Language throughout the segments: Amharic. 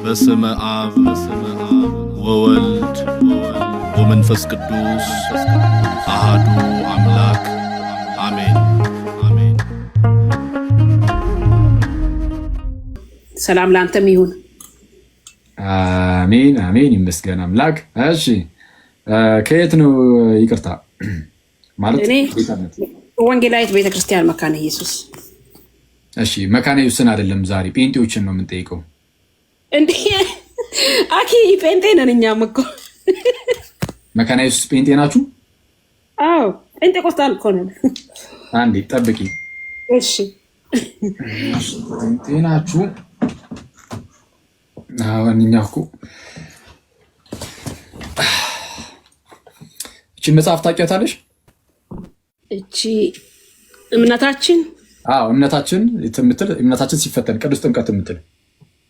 በስመ አብ ወወልድ ወመንፈስ ቅዱስ አሐዱ አምላክ አሜን። ሰላም ላንተም ይሁን። አሜን አሜን። ይመስገን አምላክ። እሺ ከየት ነው? ይቅርታ ማለት እኔ ወንጌላዊት ቤተክርስቲያን መካነ ኢየሱስ። እሺ መካነ ኢየሱስን አይደለም ዛሬ ጴንጤዎችን ነው የምንጠይቀው። እንዴ አኪ ጴንጤ ነን እኛም እኮ። መካነ ኢየሱስ ጴንጤ ናችሁ? አዎ ጴንጤቆስጣን እኮ ነን። አንዴ ጠብቂ። እሺ ጴንጤ ናችሁ? አሁን እኛ እኮ እቺ መጽሐፍ ታውቂያታለሽ? እቺ እምነታችን እምነታችን የምትል እምነታችን ሲፈተን ቅዱስ ጥምቀት የምትል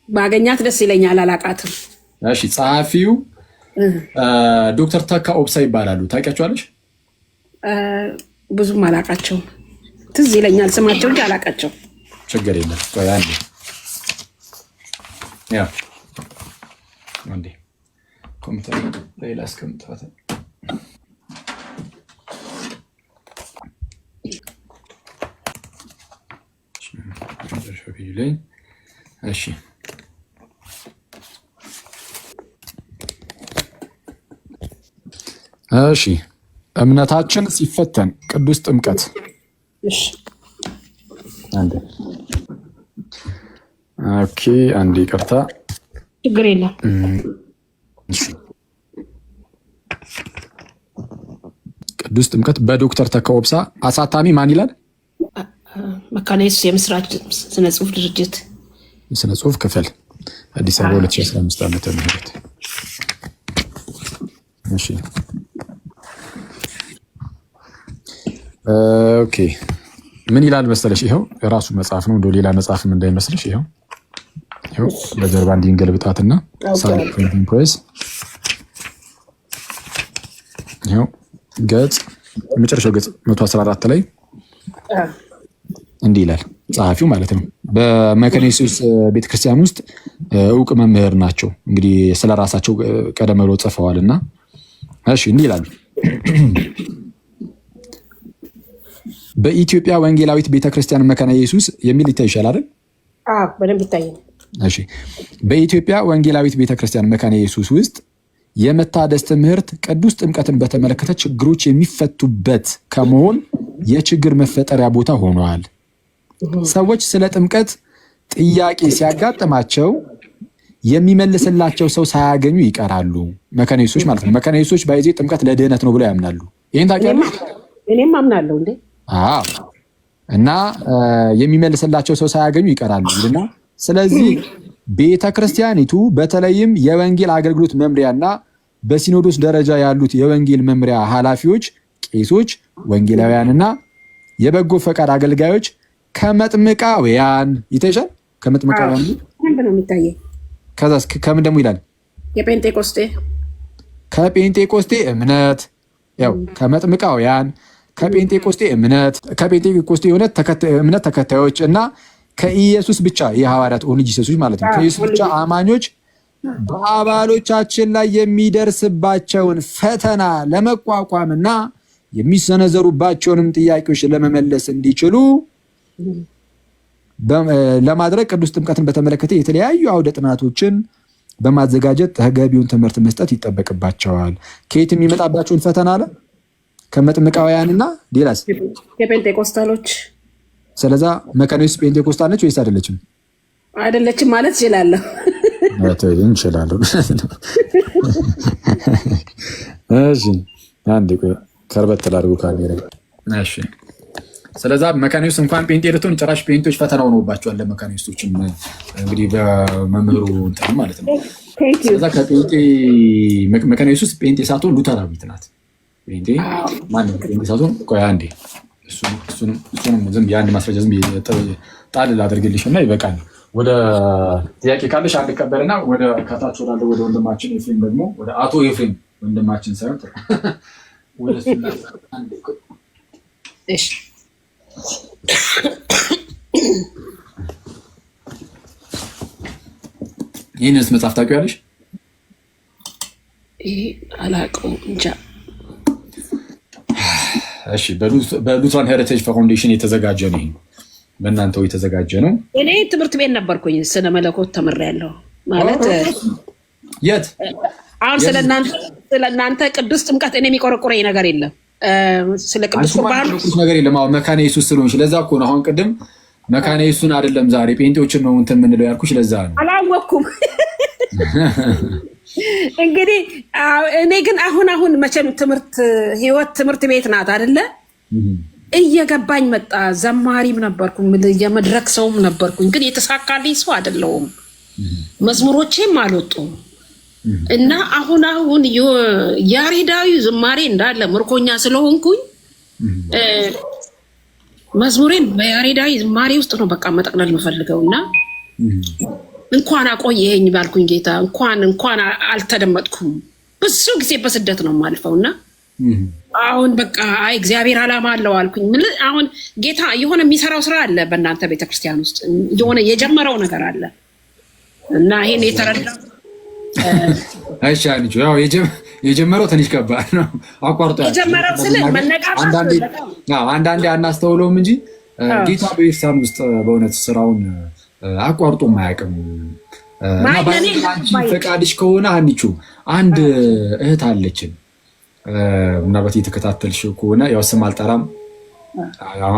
ባገኛት ደስ ይለኛል። አላቃትም። እሺ ጸሐፊው ዶክተር ተካ ኦብሳ ይባላሉ። ታውቂያቸዋለሽ? ብዙም አላቃቸውም። ትዝ ይለኛል ስማቸው እንጂ አላቃቸው። ችግር የለም። ቆይ አንዴ ያ አንዴ ኮምፒውተር ላይ ላስቀምጣት። እሺ እሺ እምነታችን ሲፈተን ቅዱስ ጥምቀት። እሺ አንዴ ኦኬ፣ አንዴ ይቅርታ፣ ችግር የለም። እሺ ቅዱስ ጥምቀት በዶክተር ተካ ኦብሳ አሳታሚ ማን ይላል? መካነ ኢየሱስ የምስራች ስነ ጽሁፍ ድርጅት ስነ ጽሁፍ ክፍል አዲስ አበባ 2015 ዓመተ ምህረት። እሺ ኦኬ ምን ይላል መሰለሽ? ይሄው የራሱ መጽሐፍ ነው፣ እንደው ሌላ መጽሐፍም እንዳይመስልሽ። ይሄው በጀርባ እንዲንገልብጣትና ሳይንስ ፕሪንቲንግ ፕሬስ። ይሄው ገጽ መጨረሻው ገጽ 114 ላይ እንዲህ ይላል ጸሐፊው ማለት ነው። በመካነ ኢየሱስ ቤተክርስቲያን ውስጥ እውቅ መምህር ናቸው። እንግዲህ ስለራሳቸው ቀደም ብለው ጽፈዋልና እሺ እንዲህ ይላል። በኢትዮጵያ ወንጌላዊት ቤተክርስቲያን መካነ ኢየሱስ የሚል ይታይሻል አይደል? በደንብ ይታያል። እሺ በኢትዮጵያ ወንጌላዊት ቤተክርስቲያን መካነ ኢየሱስ ውስጥ የመታደስ ትምህርት ቅዱስ ጥምቀትን በተመለከተ ችግሮች የሚፈቱበት ከመሆን የችግር መፈጠሪያ ቦታ ሆኗል። ሰዎች ስለ ጥምቀት ጥያቄ ሲያጋጥማቸው የሚመልስላቸው ሰው ሳያገኙ ይቀራሉ። መካነ ኢየሱሶች ማለት ነው። መካነ ኢየሱሶች ባይዜ ጥምቀት ለድህነት ነው ብለው ያምናሉ። ይሄን ታውቂያለሽ? እኔም አምናለሁ። እንዴ እና የሚመልስላቸው ሰው ሳያገኙ ይቀራሉ እና ስለዚህ ቤተክርስቲያኒቱ በተለይም የወንጌል አገልግሎት መምሪያና በሲኖዶስ ደረጃ ያሉት የወንጌል መምሪያ ኃላፊዎች፣ ቄሶች፣ ወንጌላውያንና የበጎ ፈቃድ አገልጋዮች ከመጥምቃውያን ይታይሻል። ከመጥምቃውያን ነው የሚታየው። ከዛስ ከምን ደግሞ ይላል? ከጴንጤቆስጤ እምነት፣ ያው ከመጥምቃውያን፣ ከጴንጤቆስጤ እምነት፣ ከጴንጤቆስጤ እምነት ተከታዮች እና ከኢየሱስ ብቻ የሐዋርያት ኦንሊ ጂሰሶች ማለት ነው። ከኢየሱስ ብቻ አማኞች በአባሎቻችን ላይ የሚደርስባቸውን ፈተና ለመቋቋምና የሚሰነዘሩባቸውንም ጥያቄዎች ለመመለስ እንዲችሉ ለማድረግ ቅዱስ ጥምቀትን በተመለከተ የተለያዩ አውደ ጥናቶችን በማዘጋጀት ተገቢውን ትምህርት መስጠት ይጠበቅባቸዋል። ከየት የሚመጣባቸውን ፈተና አለ? ከመጥምቃውያንና ሌላስ? የጴንጤቆስታሎች። ስለዛ መካነ ኢየሱስ ጴንጤቆስታል ነች ወይስ አይደለችም? አይደለችም ማለት እችላለሁ። እንችላለን። እሺ አንዴ ከርበት ተላርጉ ካሜራ። እሺ ስለዛ መካነ ኢየሱስ እንኳን ጴንጤ ልትሆን ጭራሽ ጴንጤዎች ፈተና ሆነውባቸዋል። ለመካነ ኢየሱሶችም እንግዲህ በመምህሩ እንትን ማለት ነው። ስለዛ ከጴንጤ መካነ ኢየሱስ ጴንጤ ሳትሆን ሉተራዊት ናት። ጴንጤ ማነው? ጴንጤ ሳትሆን ቆይ አንዴ እሱንም ዝም የአንድ ማስረጃ ዝም ጣል ላደርግልሽ እና ይበቃል። ወደ ጥያቄ ካለሽ አንቀበልና ወደ ከታች ወዳለ ወደ ወንድማችን ኤፍሬም ደግሞ ወደ አቶ ኤፍሬም ወንድማችን ሳይሆን ወደ እሱ አንዴ እሺ ይህንስ መጽሐፍ ታውቂዋለሽ? አላውቀውም እንጃ። እሺ በሉትራን ሄሪቴጅ ፋውንዴሽን የተዘጋጀ ነው። በእናንተው የተዘጋጀ ነው። እኔ ትምህርት ቤት ነበርኩኝ፣ ስነ መለኮት ተምሬያለሁ። ማለት የት? አሁን ስለእናንተ ቅዱስ ጥምቀት እኔ የሚቆረቁረኝ ነገር የለም። ስለ ቅዱስ ቁርባን ነገር የለም። አሁን መካነ ኢየሱስ ስለሆንሽ ለዛ እኮ ነው። አሁን ቅድም መካነ ኢየሱስን አይደለም ዛሬ ጴንጤዎችን ነው እንትን የምንለው ያልኩሽ ለዛ ነው። አላወቅኩም። እንግዲህ እኔ ግን አሁን መቼም ህይወት ትምህርት ቤት ናት አይደለ? እየገባኝ መጣ። ዘማሪም ነበርኩኝ፣ የመድረክ ሰውም ነበርኩኝ። ግን የተሳካልኝ ሰው አይደለሁም። መዝሙሮቼም አልወጡም እና አሁን ያሬዳዊ ዝማሬ እንዳለ ምርኮኛ ስለሆንኩኝ መዝሙሬን በያሬዳዊ ዝማሬ ውስጥ ነው በቃ መጠቅለል የምፈልገው እና እንኳን አቆየኝ ባልኩኝ ጌታ እንኳን አልተደመጥኩም። ብዙ ጊዜ በስደት ነው የማልፈው እና አሁን በቃ እግዚአብሔር ዓላማ አለው አልኩኝ። አሁን ጌታ የሆነ የሚሰራው ስራ አለ በእናንተ ቤተክርስቲያን ውስጥ የሆነ የጀመረው ነገር አለ እና ይሄን የተረዳ አይሻልኝ። ያው የጀመረው ትንሽ ከባድ ነው። አቋርጦ የጀመረው ስለ መነቃቃት አንዳንዴ አናስተውለውም እንጂ ጌታ በቤተክርስቲያን ውስጥ በእውነት ስራውን አቋርጦም አያውቅም። አንቺ ፈቃድሽ ከሆነ አንቺ አንድ እህት አለችን፣ ምናልባት የተከታተልሽ ከሆነ ያው ስም አልጠራም፣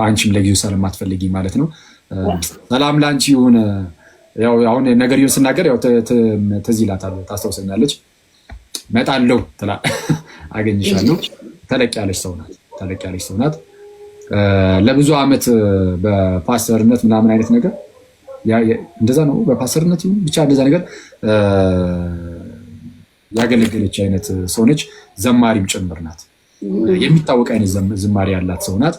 አንቺም ለጊዜው ስለማትፈልጊ ማለት ነው። ሰላም ላንቺ ይሁን። ያው አሁን ነገርየውን ስናገር ያው ትዝ ይላታል፣ ታስታውሰኛለች። መጣለሁ ትላ አገኝሻለሁ። ተለቅ ያለች ሰው ናት። ለብዙ አመት በፓስተርነት ምናምን አይነት ነገር እንደዛ ነው፣ በፓስተርነት ይሁን ብቻ እንደዛ ነገር ያገለገለች አይነት ሰው ነች። ዘማሪም ጭምር ናት። የሚታወቅ አይነት ዝማሬ ያላት ሰው ናት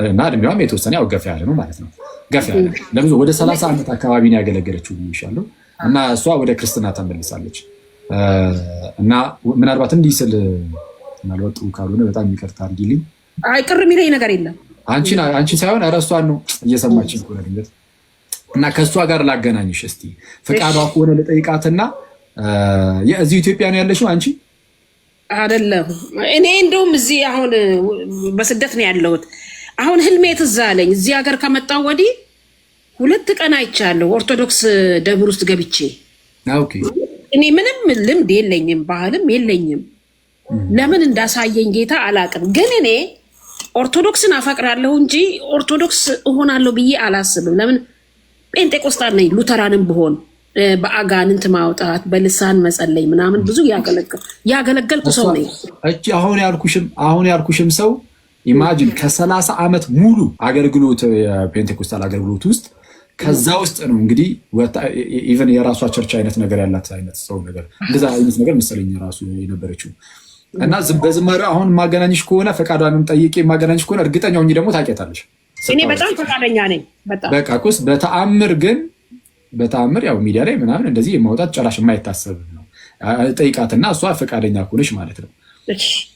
እና እድሜዋም የተወሰነ ያው ገፋ ያለ ነው ማለት ነው። ገፋ ያለ ለብዙ ወደ 30 ዓመት አካባቢ ነው ያገለገለችው ይሻለው እና እሷ ወደ ክርስትና ተመልሳለች እና ምናልባት እንዲህ ስል ምናልባት ጥሩ ካልሆነ በጣም ይቅርታ አድርጊልኝ። አይቅር የሚለኝ ነገር የለም። አንቺ ሳይሆን እረሷን ነው እየሰማችን ከሆነ ድንገት እና ከእሷ ጋር ላገናኝሽ እስቲ ፈቃዷ ከሆነ ልጠይቃትና እዚህ ኢትዮጵያ ነው ያለሽው አንቺ? አይደለም፣ እኔ እንደውም እዚህ አሁን በስደት ነው ያለሁት። አሁን ህልሜ ትዝ አለኝ። እዚህ ሀገር ከመጣሁ ወዲህ 2 ቀን አይቻለሁ ኦርቶዶክስ ደብር ውስጥ ገብቼ። ኦኬ። እኔ ምንም ልምድ የለኝም፣ ባህልም የለኝም። ለምን እንዳሳየኝ ጌታ አላቅም። ግን እኔ ኦርቶዶክስን አፈቅራለሁ እንጂ ኦርቶዶክስ እሆናለሁ ብዬ አላስብም። ለምን ጴንጤቆስጣል ነኝ። ሉተራንም ብሆን በአጋንንት ማውጣት በልሳን መጸለይ ምናምን ብዙ ያገለገልኩ ሰው ነኝ። አሁን ያልኩሽም ሰው ኢማጂን ከ30 ዓመት ሙሉ አገልግሎት የፔንቴኮስታል አገልግሎት ውስጥ ከዛ ውስጥ ነው እንግዲህ ኢቨን የራሷ ቸርች አይነት ነገር ያላት አይነት ሰው ነገር እንደዛ አይነት ነገር መሰለኝ ራሱ የነበረችው እና በዝማሬ አሁን ማገናኝሽ ከሆነ ፈቃዷንም ጠይቄ ማገናኝሽ ከሆነ እርግጠኛ ሆኜ ደግሞ ታውቂያታለሽ። እኔ በጣም ፈቃደኛ ነኝ። በቃ ቁስ በተአምር ያው ሚዲያ ላይ ምናምን እንደዚህ የማውጣት ጭራሽ የማይታሰብ ነው። ጠይቃትና እሷ ፈቃደኛ ሆነሽ ማለት ነው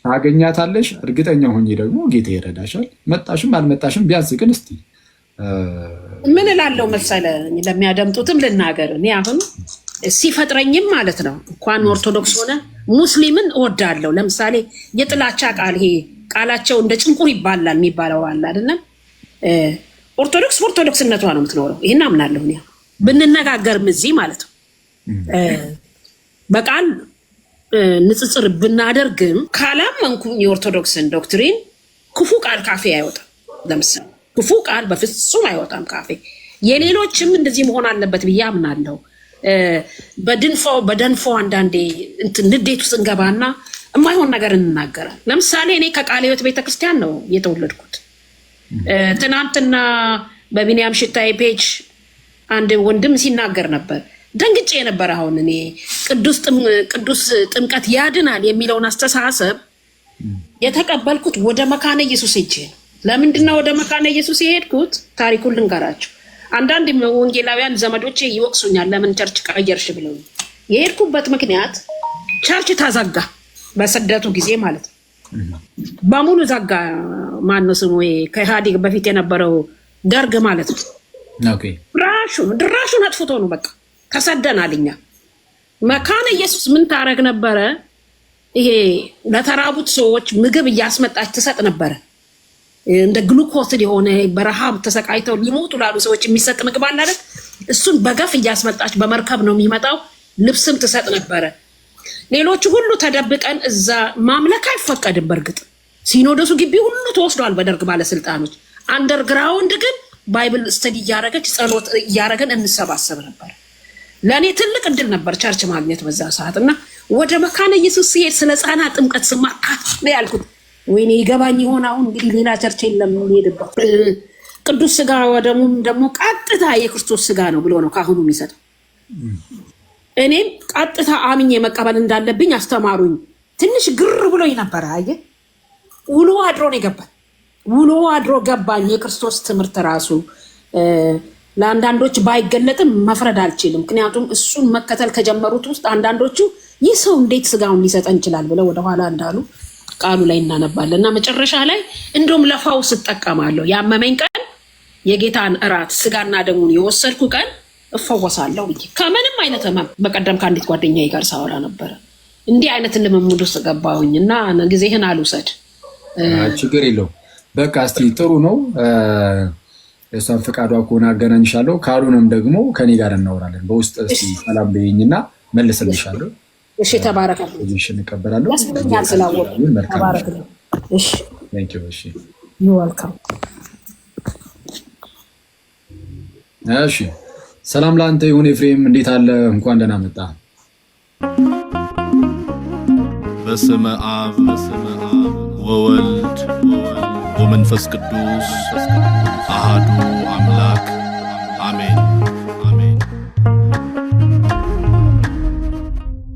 ታገኛታለሽ። እርግጠኛ ሆኜ ደግሞ ጌታ ይረዳሻል። መጣሽም አልመጣሽም ቢያንስ ግን እስቲ ምን እላለሁ መሰለ ለሚያደምጡትም ልናገር። እኔ አሁን ሲፈጥረኝም ማለት ነው እንኳን ኦርቶዶክስ ሆነ ሙስሊምን እወዳለሁ። ለምሳሌ የጥላቻ ቃል ይሄ ቃላቸው እንደ ጭንቁር ይባላል የሚባለው አለ አይደለም። ኦርቶዶክስ በኦርቶዶክስነቷ ነው የምትኖረው። ይሄን አምናለሁ እኔ ብንነጋገርም እዚህ ማለት ነው በቃል ንጽጽር ብናደርግም ካላመንኩኝ የኦርቶዶክስን ዶክትሪን ክፉ ቃል ካፌ አይወጣም። ለምሳሌ ክፉ ቃል በፍጹም አይወጣም ካፌ። የሌሎችም እንደዚህ መሆን አለበት ብዬ አምናለሁ። በደንፎ አንዳንዴ ንዴት ውስጥ እንገባና የማይሆን ነገር እንናገራል። ለምሳሌ እኔ ከቃለ ሕይወት ቤተክርስቲያን ነው የተወለድኩት። ትናንትና በቢኒያም ሽታዬ ፔጅ አንድ ወንድም ሲናገር ነበር፣ ደንግጬ ነበር። አሁን እኔ ቅዱስ ጥምቀት ያድናል የሚለውን አስተሳሰብ የተቀበልኩት ወደ መካነ ኢየሱስ ሄጄ ነው። ለምንድነው ወደ መካነ ኢየሱስ የሄድኩት? ታሪኩን ልንገራችሁ። አንዳንድ ወንጌላውያን ዘመዶቼ ይወቅሱኛል፣ ለምን ቸርች ቀየርሽ ብለው። የሄድኩበት ምክንያት ቸርች ተዘጋ፣ በስደቱ ጊዜ ማለት ነው። በሙሉ ዘጋ። ማነው ስሙ? ከኢህአዴግ በፊት የነበረው ደርግ ማለት ነው። ድራሹን አጥፍቶ ነው በቃ ተሰደናልኛ። መካነ ኢየሱስ ምን ታረግ ነበረ? ይሄ ለተራቡት ሰዎች ምግብ እያስመጣች ትሰጥ ነበረ። እንደ ግሉኮስ የሆነ በረሃብ ተሰቃይተው ሊሞቱ ላሉ ሰዎች የሚሰጥ ምግብ አለ አይደል? እሱን በገፍ እያስመጣች በመርከብ ነው የሚመጣው። ልብስም ትሰጥ ነበረ። ሌሎቹ ሁሉ ተደብቀን እዛ ማምለክ አይፈቀድም። በእርግጥ ሲኖዶሱ ግቢ ሁሉ ተወስዷል በደርግ ባለስልጣኖች። አንደርግራውንድ ግን ባይብል ስተዲ እያረገች ጸሎት እያረገን እንሰባሰብ ነበር። ለእኔ ትልቅ እድል ነበር ቸርች ማግኘት በዛ ሰዓት እና ወደ መካነ ኢየሱስ ሲሄድ ስለ ሕፃናት ጥምቀት ስማር ያልኩት ወይኔ ይገባኝ ይሆን አሁን እንግዲህ ሌላ ቸርች የለም ሄድበት ቅዱስ ስጋ ወደሙም ደግሞ ቀጥታ የክርስቶስ ስጋ ነው ብሎ ነው ካሁኑ የሚሰጠው። እኔም ቀጥታ አምኜ መቀበል እንዳለብኝ አስተማሩኝ። ትንሽ ግር ብሎኝ ነበር። አየህ ውሎ አድሮ ነው የገባኝ። ውሎ አድሮ ገባኝ። የክርስቶስ ትምህርት ራሱ ለአንዳንዶች ባይገለጥም መፍረድ አልችልም። ምክንያቱም እሱን መከተል ከጀመሩት ውስጥ አንዳንዶቹ ይህ ሰው እንዴት ስጋውን ሊሰጠን ይችላል ብለው ወደኋላ እንዳሉ ቃሉ ላይ እናነባለን። እና መጨረሻ ላይ እንደውም ለፋውስ እጠቀማለሁ። ያመመኝ ቀን የጌታን እራት ስጋና ደሙን የወሰድኩ ቀን እፈወሳለሁ ብዬ ከምንም አይነት ህመም። በቀደም ከአንዲት ጓደኛዬ ጋር ሳወራ ነበረ። እንዲህ አይነት ልምምድ ውስጥ ገባሁኝ እና ጊዜህን አልውሰድ። ችግር የለው። በቃ እስቲ ጥሩ ነው። እሷን ፈቃዷ ከሆነ አገናኝሻለሁ፣ ካልሆነም ደግሞ ከኔ ጋር እናወራለን። በውስጥ እስቲ ሰላም በይኝና መልስልሻለሁ። እሺ ተባረከ። እሺ እንቀበላለሁ። ያስፈልጋል ስላወቅ ተባረከ። እሺ ቴንክ ዩ። እሺ ዩ ዌልካም። እሺ ሰላም ላንተ ይሁን ኤፍሬም፣ እንዴት አለ? እንኳን ደህና መጣ። በስመ አብ ወወልድ ወመንፈስ ቅዱስ አሃዱ አምላክ